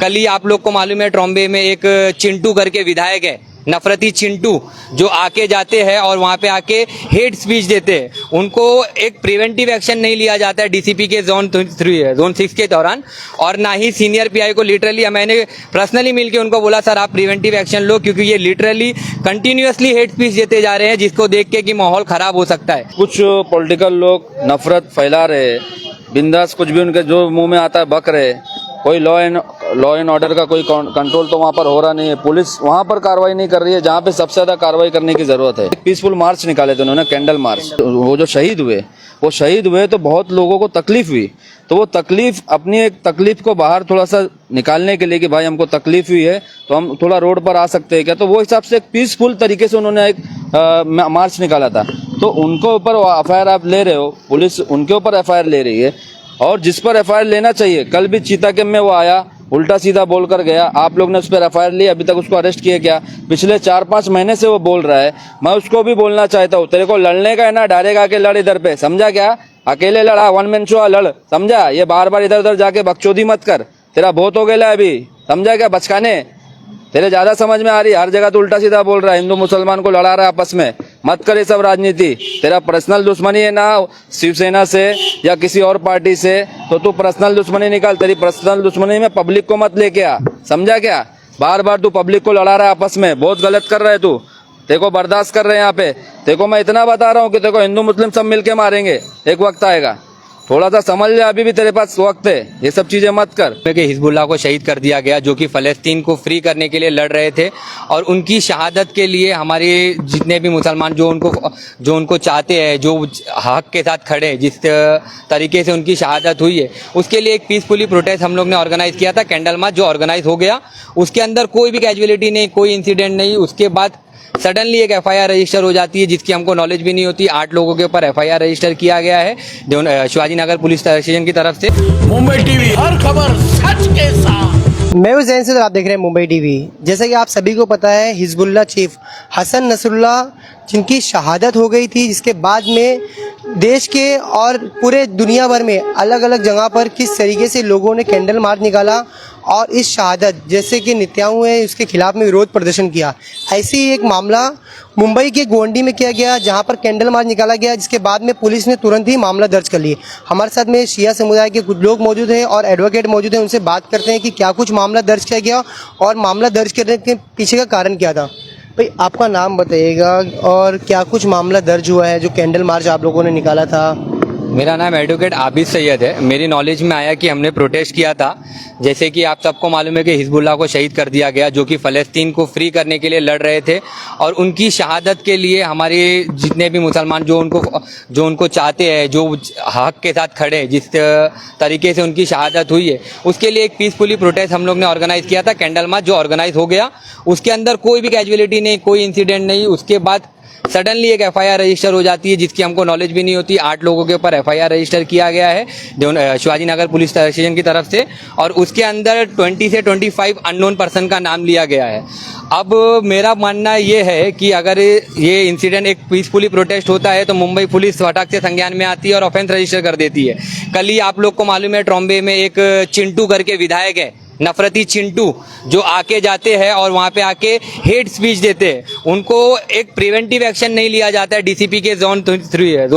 कल ही आप लोग को मालूम है ट्रॉम्बे में एक चिंटू करके विधायक है, नफरती चिंटू, जो आके जाते हैं और वहाँ पे आके हेट स्पीच देते हैं। उनको एक प्रिवेंटिव एक्शन नहीं लिया जाता है डीसीपी के जोन 6 के दौरान, और ना ही सीनियर पीआई को लिटरली मैंने पर्सनली मिलके उनको बोला सर आप प्रिवेंटिव एक्शन लो, क्योंकि ये लिटरली कंटिन्यूअसली हेट स्पीच देते जा रहे हैं, जिसको देख के कि माहौल खराब हो सकता है। कुछ पॉलिटिकल लोग नफरत फैला रहे, बिंदास कुछ भी उनके जो मुंह में आता है बक रहे। कोई लॉ एंड ऑर्डर का कोई कंट्रोल तो वहाँ पर हो रहा नहीं है। पुलिस वहाँ पर कार्रवाई नहीं कर रही है जहाँ पे सबसे ज्यादा कार्रवाई करने की जरूरत है। पीसफुल मार्च निकाले थे उन्होंने, कैंडल मार्च। वो जो शहीद हुए तो बहुत लोगों को तकलीफ हुई, तो वो तकलीफ, अपनी एक तकलीफ को बाहर थोड़ा सा निकालने के लिए कि भाई हमको तकलीफ हुई है तो हम थोड़ा रोड पर आ सकते हैं क्या, तो वो हिसाब से एक पीसफुल तरीके से उन्होंने एक मार्च निकाला था। तो उनको ऊपर एफआईआर आप ले रहे हो, पुलिस उनके ऊपर एफआईआर ले रही है, और जिस पर एफआईआर लेना चाहिए। कल भी चीता कैंप में वो आया, उल्टा सीधा बोल कर गया, आप लोग ने उस पर एफआईआर ली, अभी तक उसको अरेस्ट किए क्या? पिछले 4-5 महीने से वो बोल रहा है। मैं उसको भी बोलना चाहता हूँ, तेरे को लड़ने का है ना, डायरेक्ट आके लड़ इधर पे, समझा क्या? अकेले लड़ा, वन मैन शो लड़, समझा? ये बार बार इधर उधर जाके बकचोदी मत कर, तेरा बहुत हो गया अभी, समझा क्या? बचकाने तेरे ज्यादा समझ में आ रही है, हर जगह तो उल्टा सीधा बोल रहा है, हिंदू मुसलमान को लड़ा रहा है आपस में। मत कर ये सब राजनीति। तेरा पर्सनल दुश्मनी है ना शिवसेना से या किसी और पार्टी से, तो तू पर्सनल दुश्मनी निकाल। तेरी पर्सनल दुश्मनी में पब्लिक को मत लेके आ, समझा क्या? बार बार तू पब्लिक को लड़ा रहा है आपस में, बहुत गलत कर रहा है तू। तेरे को बर्दाश्त कर रहे हैं यहाँ पे। तेरे को मैं इतना बता रहा हूँ कि तेरे को हिंदू मुस्लिम सब मिलके मारेंगे, एक वक्त आएगा, थोड़ा सा समझ ले, अभी भी तेरे पास वक्त है, ये सब चीजें मत कर। कि हिजबुल्लाह को शहीद कर दिया गया, जो कि फलस्तीन को फ्री करने के लिए लड़ रहे थे, और उनकी शहादत के लिए हमारे जितने भी मुसलमान जो उनको चाहते हैं, जो हक के साथ खड़े हैं, जिस तरीके से उनकी शहादत हुई है, उसके लिए एक पीसफुली प्रोटेस्ट हम लोग ने ऑर्गेनाइज किया था, कैंडल मार्च, जो ऑर्गेनाइज हो गया। उसके अंदर कोई भी कैजुअलिटी नहीं, कोई इंसिडेंट नहीं। उसके बाद सडनली एक एफआईआर रजिस्टर हो जाती है, जिसकी हमको नॉलेज भी नहीं होती। 8 लोगों के ऊपर एफआईआर रजिस्टर किया गया है शिवाजी नगर पुलिस स्टेशन की तरफ से। मुंबई टीवी, हर खबर सच के साथ। मैं हूं जैन से, आप देख रहे हैं मुंबई टीवी। जैसा कि आप सभी को पता है, हिजबुल्लाह चीफ हसन नसरुल्लाह जिनकी शहादत हो गई थी, जिसके बाद में देश के और पूरे दुनिया भर में अलग अलग जगह पर किस तरीके से लोगों ने कैंडल मार्च निकाला और इस शहादत जैसे कि नित्याओं है उसके खिलाफ में विरोध प्रदर्शन किया। ऐसे ही एक मामला मुंबई के गोंडी में किया गया, जहां पर कैंडल मार्च निकाला गया, जिसके बाद में पुलिस ने तुरंत ही मामला दर्ज कर लिया। हमारे साथ में शिया समुदाय के कुछ लोग मौजूद हैं और एडवोकेट मौजूद हैं, उनसे बात करते हैं कि क्या कुछ मामला दर्ज किया गया और मामला दर्ज करने के पीछे का कारण क्या था। भाई आपका नाम बताइएगा और क्या कुछ मामला दर्ज हुआ है जो कैंडल मार्च आप लोगों ने निकाला था। मेरा नाम एडवोकेट आबिद सैयद है। मेरी नॉलेज में आया कि हमने प्रोटेस्ट किया था, जैसे कि आप सबको मालूम है कि हिजबुल्लाह को शहीद कर दिया गया, जो कि फलस्तीन को फ्री करने के लिए लड़ रहे थे, और उनकी शहादत के लिए हमारे जितने भी मुसलमान जो उनको चाहते हैं, जो हक के साथ खड़े हैं, जिस तरीके से उनकी शहादत हुई है, उसके लिए एक पीसफुली प्रोटेस्ट हम लोग ने ऑर्गेनाइज किया था, कैंडल मार्च, जो ऑर्गेनाइज हो गया। उसके अंदर कोई भी कैजुअलिटी नहीं, कोई इंसिडेंट नहीं। उसके बाद सडनली एक एफआईआर रजिस्टर हो जाती है, जिसकी हमको नॉलेज भी नहीं होती। 8 लोगों के ऊपर एफआईआर रजिस्टर किया गया है शिवाजी नगर पुलिस स्टेशन की तरफ से, और उसके अंदर 20 से 25 अननोन पर्सन का नाम लिया गया है। अब मेरा मानना ये है कि अगर ये इंसिडेंट एक पीसफुली प्रोटेस्ट होता है तो मुंबई पुलिस फटाक से संज्ञान में आती है और ऑफेंस रजिस्टर कर देती है। कल ही आप लोग को मालूम है ट्रॉम्बे में एक चिंटू करके विधायक है, नफरती चिंटू, जो आके जाते हैं और वहाँ पे आके हेट स्पीच देते हैं। उनको एक प्रिवेंटिव एक्शन नहीं लिया जाता है डीसीपी के जोन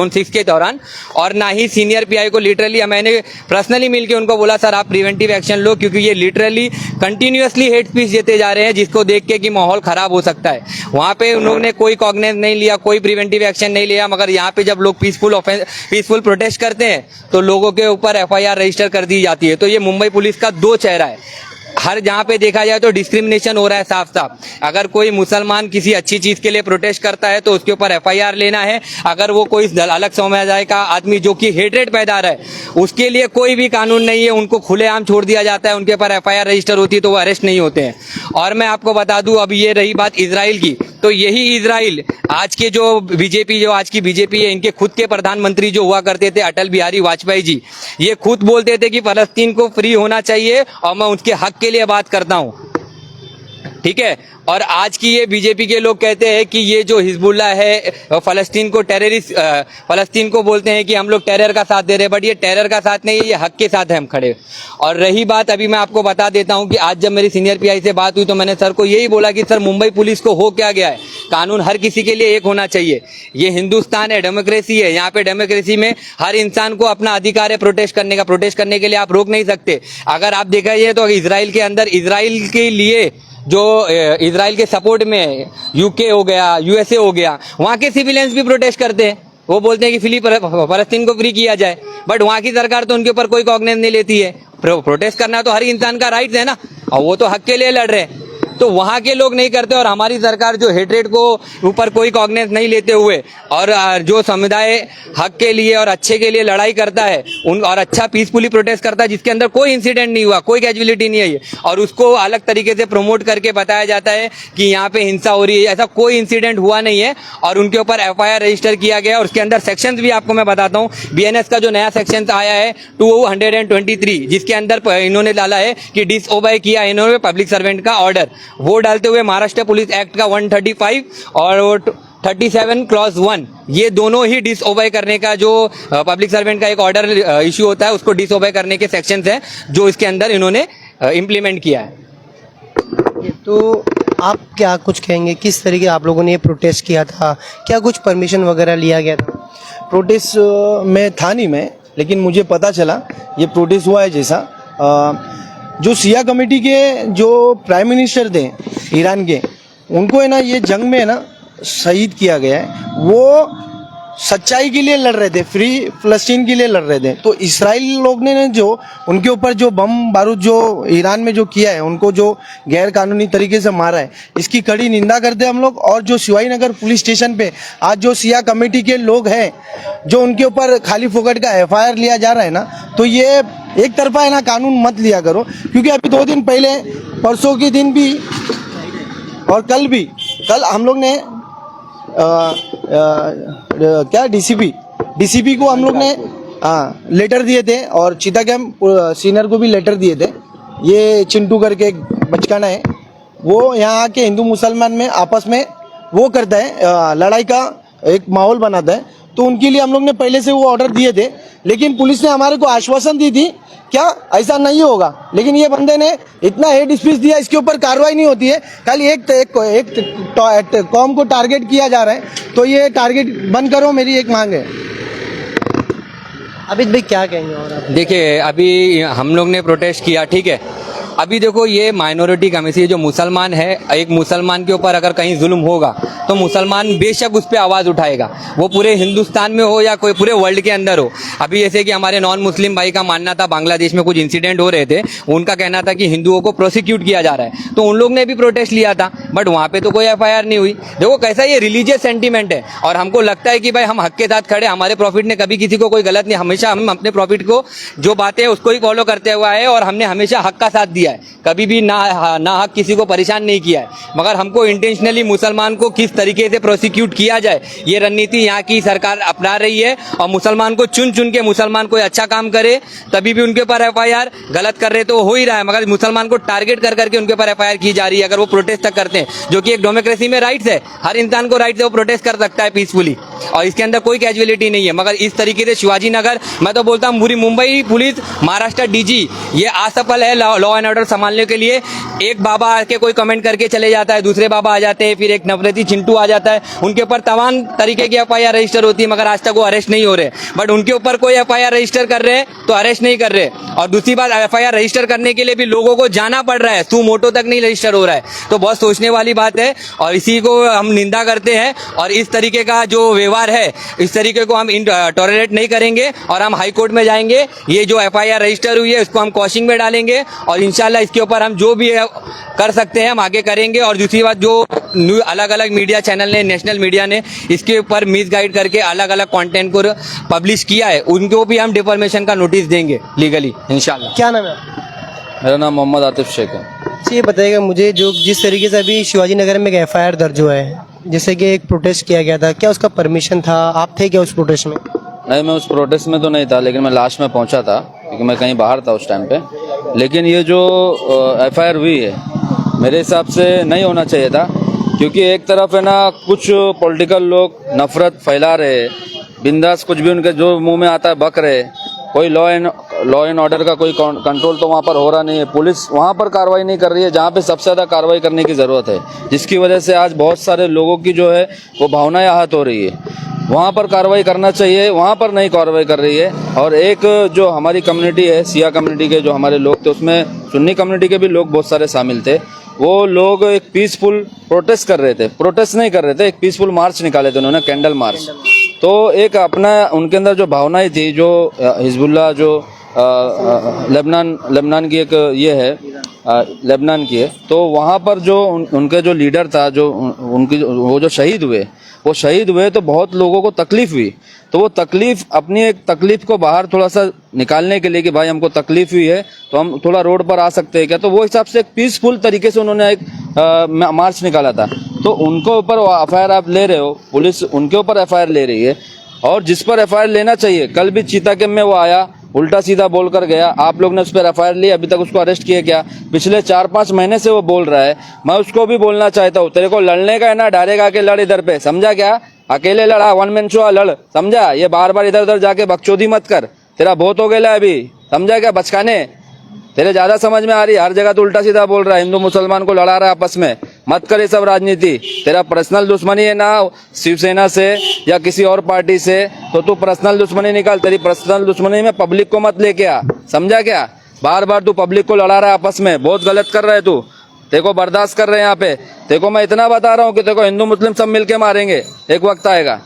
6 के दौरान, और ना ही सीनियर पीआई को लिटरली मैंने पर्सनली मिलके उनको बोला सर आप प्रिवेंटिव एक्शन लो, क्योंकि ये लिटरली कंटिन्यूअसली हेट स्पीच देते जा रहे हैं, जिसको देख के कि माहौल खराब हो सकता है। वहाँ पे उन्होंने कोई कॉग्निजेंस नहीं लिया, कोई प्रिवेंटिव एक्शन नहीं लिया, मगर यहाँ पे जब लोग पीसफुल प्रोटेस्ट करते हैं तो लोगों के ऊपर एफआईआर रजिस्टर कर दी जाती है। तो ये मुंबई पुलिस का 2 चेहरा है। हर जहाँ पे देखा जाए तो डिस्क्रिमिनेशन हो रहा है साफ साफ। अगर कोई मुसलमान किसी अच्छी चीज के लिए प्रोटेस्ट करता है तो उसके ऊपर एफआईआर लेना है। अगर वो कोई अलग समुदाय का आदमी जो कि हेट्रेड पैदा रहा है, उसके लिए कोई भी कानून नहीं है, उनको खुलेआम छोड़ दिया जाता है, उनके ऊपर एफआईआर रजिस्टर होती है तो वो अरेस्ट नहीं होते हैं। और मैं आपको बता दूं, अब ये रही बात इजराइल की, तो यही इजराइल आज के जो आज की बीजेपी है, इनके खुद के प्रधानमंत्री जो हुआ करते थे अटल बिहारी वाजपेयी जी, ये खुद बोलते थे कि फलस्तीन को फ्री होना चाहिए और मैं उसके हक के लिए बात करता हूं। ठीक है। और आज की ये बीजेपी के लोग कहते हैं कि ये जो हिजबुल्ला है फलस्तीन को टेररिस्ट, फलस्तीन को बोलते हैं कि हम लोग टेरर का साथ दे रहे हैं, बट ये टेरर का साथ नहीं है, ये हक के साथ है हम खड़े। और रही बात, अभी मैं आपको बता देता हूं कि आज जब मेरी सीनियर पीआई से बात हुई तो मैंने सर को यही बोला कि सर मुंबई पुलिस को हो क्या गया है, कानून हर किसी के लिए एक होना चाहिए। ये हिंदुस्तान है, डेमोक्रेसी है, यहाँ पे डेमोक्रेसी में हर इंसान को अपना अधिकार है प्रोटेस्ट करने का। प्रोटेस्ट करने के लिए आप रोक नहीं सकते। अगर आप देखा जाए तो इजराइल के अंदर, इजराइल के लिए जो इजराइल के सपोर्ट में यूके हो गया, यूएसए हो गया, वहाँ के सिविलियंस भी प्रोटेस्ट करते हैं। वो बोलते हैं कि फलस्तीन को फ्री किया जाए, बट वहाँ की सरकार तो उनके ऊपर कोई कॉग्निजेंस नहीं लेती है। प्रोटेस्ट करना तो हर इंसान का राइट है ना, और वो तो हक के लिए लड़ रहे हैं। तो वहाँ के लोग नहीं करते, और हमारी सरकार जो हेट्रेड को ऊपर कोई कॉग्निजेंस नहीं लेते हुए और जो समुदाय हक के लिए और अच्छे के लिए लड़ाई करता है और अच्छा पीसफुली प्रोटेस्ट करता है, जिसके अंदर कोई इंसिडेंट नहीं हुआ, कोई कैजुअलिटी नहीं आई, और उसको अलग तरीके से प्रमोट करके बताया जाता है कि यहाँ पे हिंसा हो रही है। ऐसा कोई इंसिडेंट हुआ नहीं है, और उनके ऊपर एफआईआर रजिस्टर किया गया। और उसके अंदर सेक्शंस भी आपको मैं बताता हूँ। बीएनएस का जो नया सेक्शन आया है 223, जिसके अंदर इन्होंने डाला है कि डिसओबे किया इन्होंने पब्लिक सर्वेंट का ऑर्डर, वो डालते हुए महाराष्ट्र पुलिस एक्ट का 135 और 37 क्लॉज 1, ये दोनों ही डिसओबे करने का, जो पब्लिक सर्वेंट का एक ऑर्डर इश्यू होता है उसको डिसओबे करने के सेक्शंस हैं जो इसके अंदर इन्होंने इम्प्लीमेंट किया है। तो आप क्या कुछ कहेंगे, किस तरीके आप लोगों ने ये प्रोटेस्ट किया था, क्या कुछ परमिशन वगैरह लिया गया था? प्रोटेस्ट में था नहीं मैं, लेकिन मुझे पता चला ये प्रोटेस्ट हुआ है जैसा। जो सिया कमेटी के जो प्राइम मिनिस्टर थे ईरान के, उनको है ना ये जंग में है ना शहीद किया गया है। वो सच्चाई के लिए लड़ रहे थे, फ्री फलस्तीन के लिए लड़ रहे थे। तो इजराइली लोग ने जो उनके ऊपर जो बम बारूद जो ईरान में जो किया है, उनको जो गैर कानूनी तरीके से मारा है, इसकी कड़ी निंदा करते हैं हम लोग। और जो शिवाजी नगर पुलिस स्टेशन पे आज जो सिया कमेटी के लोग हैं, जो उनके ऊपर खाली फोकट का एफआईआर लिया जा रहा है ना, तो ये एक तरफा है ना कानून मत लिया करो। क्योंकि अभी 2 दिन पहले, परसों के दिन भी और कल हम लोग ने क्या डीसीपी को हम लोग ने लेटर दिए थे, और चीता कैंप सीनियर को भी लेटर दिए थे। ये चिंटू करके एक बचकाना है, वो यहाँ आके हिंदू मुसलमान में आपस में वो करता है, लड़ाई का एक माहौल बनाता है। तो उनके लिए हम लोग ने पहले से वो ऑर्डर दिए थे, लेकिन पुलिस ने हमारे को आश्वासन दी थी क्या ऐसा नहीं होगा। लेकिन ये बंदे ने इतना हेड स्पीच दिया, इसके ऊपर कार्रवाई नहीं होती है। खाली एक कौम को टारगेट किया जा रहा है, तो ये टारगेट बंद करो, मेरी एक मांग है। अभी भाई क्या कहेंगे? और आप देखिए, अभी हम लोग ने प्रोटेस्ट किया, ठीक है। अभी देखो, ये माइनॉरिटी कम्युनिटी जो मुसलमान है, एक मुसलमान के ऊपर अगर कहीं जुल्म होगा तो मुसलमान बेशक उस पर आवाज़ उठाएगा, वो पूरे हिंदुस्तान में हो या कोई पूरे वर्ल्ड के अंदर हो। अभी जैसे कि हमारे नॉन मुस्लिम भाई का मानना था, बांग्लादेश में कुछ इंसिडेंट हो रहे थे, उनका कहना था कि हिंदुओं को प्रोसिक्यूट किया जा रहा है, तो उन लोग ने भी प्रोटेस्ट लिया था, बट वहाँ पे तो कोई एफआईआर नहीं हुई। देखो कैसा ये रिलीजियस सेंटीमेंट है, और हमको लगता है कि भाई हम हक के साथ खड़े, हमारे प्रॉफिट ने कभी किसी को कोई गलत नहीं, हमेशा हम अपने प्रॉफिट को जो बातें हैं उसको ही फॉलो करते हुआ है, और हमने हमेशा हक का साथ दिया है, कभी भी ना हक किसी को परेशान नहीं किया है। मगर हमको इंटेंशनली मुसलमान को किस तरीके से प्रोसिक्यूट किया जाए, ये रणनीति यहाँ की सरकार अपना रही है, और मुसलमान को चुन चुन के मुसलमान कोई अच्छा काम करे तभी भी उनके ऊपर एफआईआर, गलत कर रहे तो हो ही रहा है, मगर मुसलमान को टारगेट कर करके उनके ऊपर एफआईआर की जा रही है अगर वो प्रोटेस्ट तक करते हैं, जो कि एक डेमोक्रेसी में राइट्स है, हर इंसान को राइट्स है, वो प्रोटेस्ट कर सकता है पीसफुली, और इसके अंदर कोई कैजुअलिटी नहीं है। मगर इस तरीके से शिवाजी नगर, मैं तो बोलता हूँ पूरी मुंबई पुलिस, महाराष्ट्र डीजी, ये असफल है लॉ एंड ऑर्डर संभालने के लिए। एक बाबा आके कोई कमेंट करके चले जाता है, दूसरे बाबा आ जाते हैं, फिर एक नफरती चिंटू आ जाता है, उनके ऊपर तमाम तरीके की एफआईआर रजिस्टर होती है, मगर आज तक वो अरेस्ट नहीं हो रहे। बट उनके ऊपर कोई एफआईआर रजिस्टर कर रहे हैं तो अरेस्ट नहीं कर रहे। और दूसरी बात, एफआईआर रजिस्टर करने के लिए भी लोगों को जाना पड़ रहा है, सुमोटो तक नहीं रजिस्टर हो रहा है, तो बहुत सोचने वाली बात है, और इसी को हम निंदा करते हैं। और इस तरीके का जो व्यवहार है, इस तरीके को हम टॉलरेट नहीं करेंगे, और हम हाई कोर्ट में जाएंगे। ये जो एफआईआर रजिस्टर हुई है उसको हम क्वॉशिंग में डालेंगे, और इंशाल्लाह इसके ऊपर हम जो भी कर सकते हैं हम आगे करेंगे। और दूसरी बात, जो अलग अलग मीडिया चैनल ने, नेशनल मीडिया ने इसके ऊपर मिसगाइड करके अलग अलग कंटेंट को पब्लिश किया है, उनको भी हम डिफॉर्मेशन का नोटिस देंगे लीगली इंशाल्लाह। क्या नाम है आपका? मेरा नाम मोहम्मद आतिफ शेख है। ये बताइएगा मुझे, जो जिस तरीके से अभी शिवाजी नगर में एक एफआईआर दर्ज हुआ है, जैसे कि एक प्रोटेस्ट किया गया था, क्या उसका परमिशन था? आप थे क्या उस प्रोटेस्ट में? नहीं, मैं उस प्रोटेस्ट में तो नहीं था, लेकिन मैं लास्ट में पहुंचा था, क्योंकि मैं कहीं बाहर था उस टाइम पे। लेकिन ये जो एफआईआर हुई है, मेरे हिसाब से नहीं होना चाहिए था, क्योंकि एक तरफ है ना कुछ पॉलिटिकल लोग नफरत फैला रहे हैं, बिंदास कुछ भी उनके जो मुंह में आता है बक रहे हैं। कोई लॉ एंड ऑर्डर का कोई कंट्रोल तो वहाँ पर हो रहा नहीं है, पुलिस वहाँ पर कार्रवाई नहीं कर रही है जहाँ पे सबसे ज़्यादा कार्रवाई करने की ज़रूरत है, जिसकी वजह से आज बहुत सारे लोगों की जो है वो भावनाएं आहत हो रही है। वहाँ पर कार्रवाई करना चाहिए, वहाँ पर नहीं कार्रवाई कर रही है। और एक जो हमारी कम्युनिटी है, सिया कम्युनिटी के जो हमारे लोग थे, उसमें सुन्नी कम्युनिटी के भी लोग बहुत सारे शामिल थे। वो लोग एक पीसफुल प्रोटेस्ट कर रहे थे, प्रोटेस्ट नहीं कर रहे थे, एक पीसफुल मार्च निकाले थे उन्होंने, कैंडल मार्च। तो एक अपना उनके अंदर जो भावनाएं थी, जो हिजबुल्लाह जो लेबनान की एक ये है, लेबनान की है, तो वहाँ पर जो उनके जो लीडर था, जो उनकी वो जो शहीद हुए तो बहुत लोगों को तकलीफ हुई। तो वो तकलीफ, अपनी एक तकलीफ को बाहर थोड़ा सा निकालने के लिए कि भाई हमको तकलीफ हुई है तो हम थोड़ा रोड पर आ सकते हैं क्या, तो वो हिसाब से एक पीसफुल तरीके से उन्होंने एक मार्च निकाला था। तो उनको ऊपर एफआईआर आप ले रहे हो, पुलिस उनके ऊपर एफआईआर ले रही है, और जिस पर एफआईआर लेना चाहिए, कल भी चीता कैंप में वो आया, उल्टा सीधा बोल कर गया, आप लोग ने उस पर एफआईआर ली, अभी तक उसको अरेस्ट किए क्या? पिछले 4-5 महीने से वो बोल रहा है। मैं उसको भी बोलना चाहता हूँ, तेरे को लड़ने का है ना, डायरेक्ट आके लड़ इधर पे, समझा क्या? अकेले लड़ा, वन मैन शो लड़, समझा? ये बार बार इधर उधर जाके बकचोदी मत कर, तेरा बहुत हो गया अभी, समझा क्या? बचकाने तेरे ज्यादा समझ में आ रही है, हर जगह तो उल्टा सीधा बोल रहा है, हिंदू मुसलमान को लड़ा रहा है आपस में, मत कर ये सब राजनीति। तेरा पर्सनल दुश्मनी है ना शिवसेना से या किसी और पार्टी से, तो तू पर्सनल दुश्मनी निकाल, तेरी पर्सनल दुश्मनी में पब्लिक को मत लेके आ, समझा क्या? बार बार तू पब्लिक को लड़ा रहा है आपस में, बहुत गलत कर रहा है तू, तेरे को बर्दाश्त कर रहे हैं यहाँ पे। तेरे को मैं इतना बता रहा हूँ कि तेरे को हिंदू मुस्लिम सब मिलके मारेंगे, एक वक्त आएगा,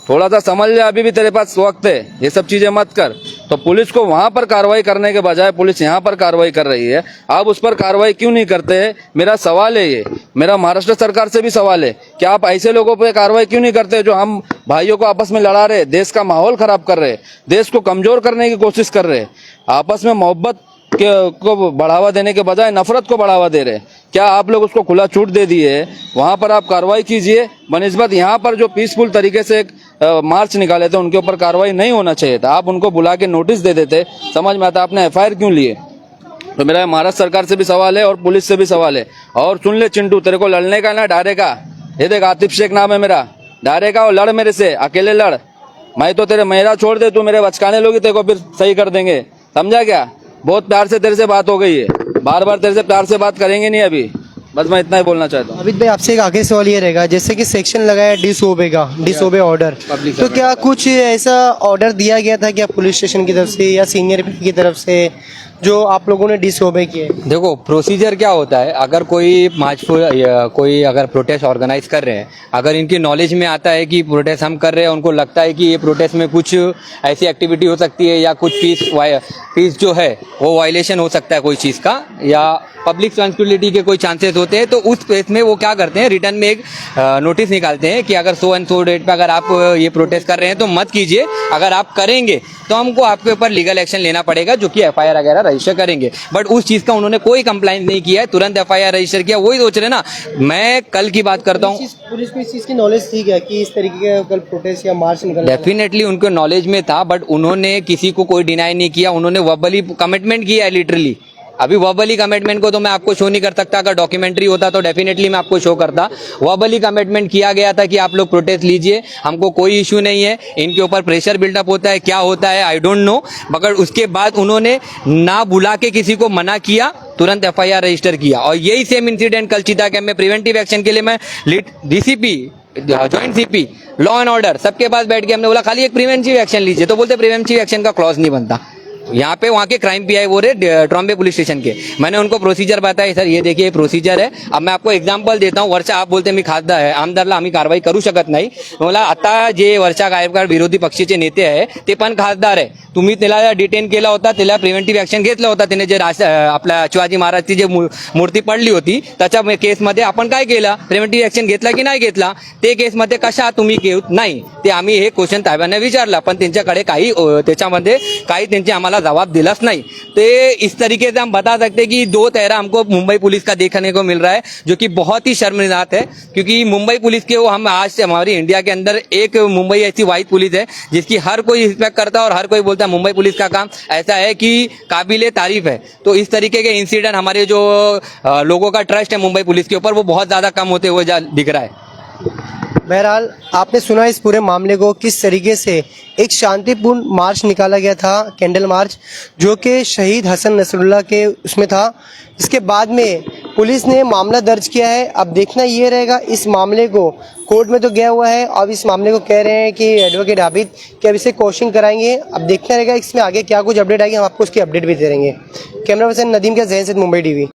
थोड़ा सा समझ ले, अभी भी तेरे पास वक्त है, ये सब चीजें मत कर। तो पुलिस को वहां पर कार्रवाई करने के बजाय पुलिस यहाँ पर कार्रवाई कर रही है, आप उस पर कार्रवाई क्यों नहीं करते हैं? मेरा सवाल है ये, मेरा महाराष्ट्र सरकार से भी सवाल है कि आप ऐसे लोगों पर कार्रवाई क्यों नहीं करते जो हम भाइयों को आपस में लड़ा रहे, देश का माहौल खराब कर रहे, देश को कमजोर करने की कोशिश कर रहे, आपस में मोहब्बत को बढ़ावा देने के बजाय नफरत को बढ़ावा दे रहे। क्या आप लोग उसको खुला छूट दे दिए? वहां पर आप कार्रवाई कीजिए, बनिस्बत यहाँ पर जो पीसफुल तरीके से एक मार्च निकाले थे उनके ऊपर कार्रवाई नहीं होना चाहिए था, आप उनको बुला के नोटिस दे देते, समझ में आता। आपने एफआईआर क्यों लिए? तो मेरा महाराष्ट्र सरकार से भी सवाल है और पुलिस से भी सवाल है। और सुन ले चिंटू, तेरे को लड़ने का ना, डारे का, ये देख आतिफ शेख नाम है मेरा, डारे का, और लड़ मेरे से, अकेले लड़, मैं तो तेरे मेरा छोड़ दे, तू मेरे बचकाने लोग तेरे को फिर सही कर देंगे, समझा क्या? बहुत प्यार से तेरे से बात हो गई है, बार बार तेरे से प्यार से बात करेंगे नहीं अभी, बस मैं इतना ही बोलना चाहता हूँ। अमित भाई, आपसे एक आखिरी सवाल ये रहेगा, जैसे कि सेक्शन लगाया डिसओबे ऑर्डर, तो क्या कुछ ऐसा ऑर्डर दिया गया था क्या पुलिस स्टेशन की तरफ से या सीनियर की तरफ से जो आप लोगों ने डिसओबे किए? देखो प्रोसीजर क्या होता है, अगर कोई कोई अगर प्रोटेस्ट ऑर्गेनाइज कर रहे हैं, अगर इनकी नॉलेज में आता है कि प्रोटेस्ट हम कर रहे हैं, उनको लगता है कि ये प्रोटेस्ट में कुछ ऐसी एक्टिविटी हो सकती है या कुछ पीस जो है वो वायलेशन हो सकता है कोई चीज़ का, या पब्लिक ट्रांसपिलिटी के कोई चांसेस होते हैं, तो उस केस में वो क्या करते हैं, रिटर्न में एक नोटिस निकालते हैं कि अगर सो एंड सो डेट पे अगर आप ये प्रोटेस्ट कर रहे हैं तो मत कीजिए, अगर आप करेंगे तो हमको आपके ऊपर लीगल एक्शन लेना पड़ेगा, जो कि एफआईआर वगैरह रजिस्टर करेंगे। बट उस चीज़ का उन्होंने कोई कंप्लाइंस नहीं किया है, तुरंत एफआईआर रजिस्टर किया। वही सोच रहे ना, मैं कल की बात करता हूँ, पुलिस को इस चीज़ की नॉलेज थी क्या कि इस तरीके का कल प्रोटेस्ट या मार्च निकल? डेफिनेटली उनको नॉलेज में था, बट उन्होंने किसी को कोई डिनाई नहीं किया, उन्होंने वर्बली कमिटमेंट किया है लिटरली। अभी वर्बली कमिटमेंट को तो मैं आपको शो नहीं कर सकता, अगर डॉक्यूमेंट्री होता तो डेफिनेटली मैं आपको शो करता। वर्बली कमिटमेंट किया गया था कि आप लोग प्रोटेस्ट लीजिए, हमको कोई इशू नहीं है। इनके ऊपर प्रेशर बिल्डअप होता है, क्या होता है आई डोंट नो, मगर उसके बाद उन्होंने ना बुला के किसी को मना किया, तुरंत एफआईआर रजिस्टर किया। और यही सेम इंसिडेंट कल चीता कैंप में प्रिवेंटिव एक्शन के लिए मैं DCP, joint CP, law and order सबके पास बैठ के हमने बोला खाली एक प्रिवेंटिव एक्शन लीजिए, तो बोलते प्रिवेंटिव एक्शन का क्लॉज नहीं बनता। यहाँ पे वहाँ के क्राइम पीआई वो रहे ट्रॉम्बे पुलिस स्टेशन के, मैंने उनको प्रोसीजर बताया, सर ये देखिए प्रोसीजर है। अब मैं आपको एग्जांपल देता हूँ, वर्षा आप बोलते मी खासदार आहे आमदारला आम्ही कारवाई करू शकत नाही, मला आता जे वर्षा गायकवाड विरोधी पक्षाचे नेते आहे ते पण खासदार आहे, तुम्ही त्याला डिटेन केला होता, त्याला प्रिव्हेंटिव्ह ऍक्शन घेतलं होतं, त्याने जे आपल्या शिवाजी महाराजची जे मूर्ती पडली होती त्याच्या केसमध्ये आपण काय केलं, प्रिव्हेंटिव्ह ऍक्शन घेतला की नाही घेतला, ते केसमध्ये कशा तुम्ही घेत नाही, ते आम्ही हे क्वेश्चन ताब्याने विचारला, पण त्यांच्याकडे काही त्याच्यामध्ये काही त्यांचे आम्हाला जवाब दिलाच नहीं। तो इस तरीके से हम बता सकते हैं कि दो चेहरा हमको मुंबई पुलिस का देखने को मिल रहा है, जो कि बहुत ही शर्मनाक है, क्योंकि मुंबई पुलिस के वो हम आज से हमारी इंडिया के अंदर एक मुंबई ऐसी वाहिद पुलिस है जिसकी हर कोई रिस्पेक्ट करता है और हर कोई बोलता है मुंबई पुलिस का काम ऐसा है कि काबिले तारीफ है। तो इस तरीके के इंसिडेंट हमारे जो लोगों का ट्रस्ट है मुंबई पुलिस के ऊपर वो बहुत ज़्यादा कम होते हुए दिख रहा है। बहरहाल आपने सुना इस पूरे मामले को, किस तरीके से एक शांतिपूर्ण मार्च निकाला गया था, कैंडल मार्च, जो कि शहीद हसन नसरुल्लाह के उसमें था। इसके बाद में पुलिस ने मामला दर्ज किया है। अब देखना ये रहेगा, इस मामले को कोर्ट में तो गया हुआ है, अब इस मामले को कह रहे हैं कि एडवोकेट आबिद कि अब इसे क्वेश्चन कराएंगे। अब देखना रहेगा इसमें आगे क्या कुछ अपडेट आएगी, हम आपको उसकी अपडेट भी दे देंगे। कैमरा पर्सन नदीम के जहन से मुंबई टीवी।